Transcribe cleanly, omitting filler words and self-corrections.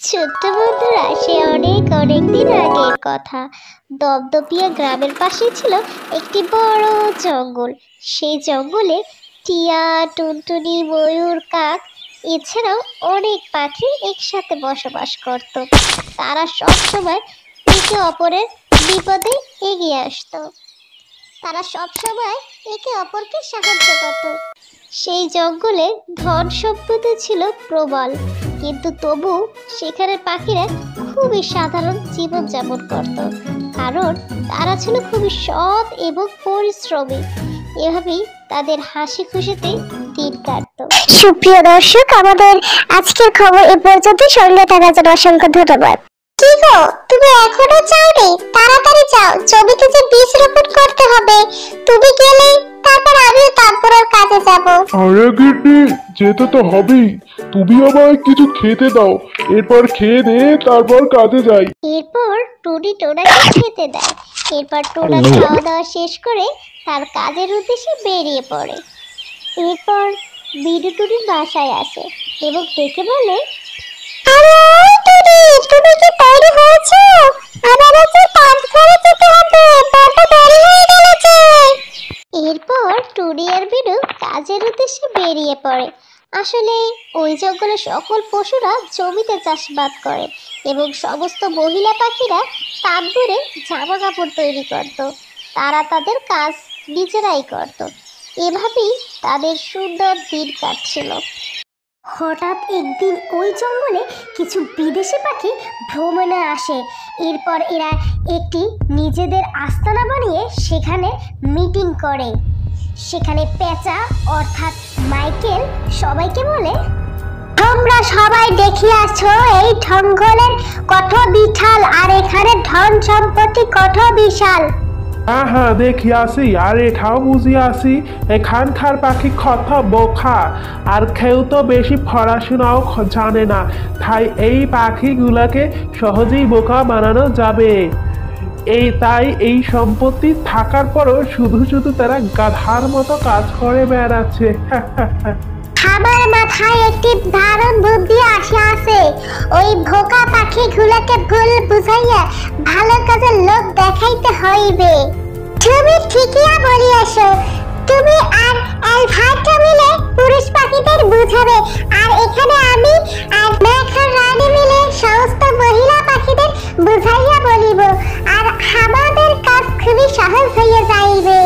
ছোট্ট বন্ধুরা, সে অনেক অনেক দিন আগের কথা। দপদপিয়া গ্রামের পাশে ছিল একটি বড় জঙ্গল। সেই জঙ্গলে টিয়া, টুনটুনি, ময়ূর, কাক এছাড়াও অনেক পাখি একসাথে বসবাস করত। তারা সবসময় একে অপরের বিপদে এগিয়ে আসতো। তারা সবসময় একে অপরকে সাহায্য করত। সেই জঙ্গলে ধন সম্পত্তি ছিল প্রবল, কিন্তু তবু সেখানে পাখিরা খুবই সাধারণ জীবনযাপন করত, কারণ তারা ছিল খুবই সৎ এবং পরিশ্রমী। এভাবেই তাদের হাসি খুশিতে দিন কাটত। সুপ্রিয় দর্শক, আমাদের আজকের খবর এ পর্যন্ত। সঙ্গে থাকার জন্য অসংখ্য ধন্যবাদ। কি গো, তুমি এখনো যাওনি? তাড়াতাড়ি যাও, জমিতে যে বীজ রোপণ করতে হবে। তুমি গেলে তারপর আমিও তারপরের কাজে যাব। আরে গিন্নি, যেতে তো হবেই। তুমি আমায় কিছু খেতে দাও, এরপর খেয়ে দে, তারপর কাজে যাই। এরপর টুনি টোনাকে খেতে দেয়। এরপর টোনা খাওয়া দাওয়া শেষ করে তার কাজের উদ্দেশ্যে বেরিয়ে পড়ে। এরপর বিডু টুনির বাসায় আসে এবং দেখে বলে, আরে টুনি, তুমি কি তৈরি হয়েছো? আমার আজ পাকঘরে যেতে হবে, বড্ড দেরি হয়ে গেল যে। এরপর টুনি আর বিডু কাজের উদ্দেশ্যে বেরিয়ে পড়ে। আসলে ওই জঙ্গলে সকল পশুরা জমিতে চাষাবাদ করে এবং সমস্ত মহিলা পাখিরা তাঁবুরে জামা কাপড় তৈরি করত। তারা তাদের কাজ নিজেরাই করত। এভাবেই তাদের সুন্দর দিন কাটছিল। হঠাৎ একদিন ওই জঙ্গলে কিছু বিদেশি পাখি ভ্রমণে আসে। এরপর এরা একটি নিজেদের আস্তানা বানিয়ে সেখানে মিটিং করে। সেখানে পেঁচা অর্থাৎ মাইকেল সবাইকে বলে, তোমরা সবাই দেখিয়াছো এই জঙ্গলের কত বিশাল, আর এখানে ধন সম্পত্তি কত বিশাল। হ্যাঁ হ্যাঁ, দেখি আসি, আর এটাও বুঝি আসি এখানকার পাখি কথা বোকা, আর কেউ তো বেশি পড়াশোনাও জানে না, তাই এই পাখিগুলোকে সহজেই বোকা বানানো যাবে। তাই এই সম্পত্তি থাকার পরও শুধু শুধু তারা গাধার মতো কাজ করে বেড়াচ্ছে। আমার মাথায় একটি দারুণ বুদ্ধি আসে। ওই বোকা পাখিগুলোকে ভুল বুঝাইয়া ভালো কাজের লোক দেখাইতে হইবে। তুমি ঠিকই বলিয়াছো। তুমি আর আলফাটা মিলে পুরুষ পাখিদের বুঝাবে, আর এখানে আমি আর মেঘার রানী মিলে সমস্ত মহিলা পাখিদের বুঝাইয়া বলিব, আর আমাদের কাজ খুবই সহজ হইয়া যাইবে।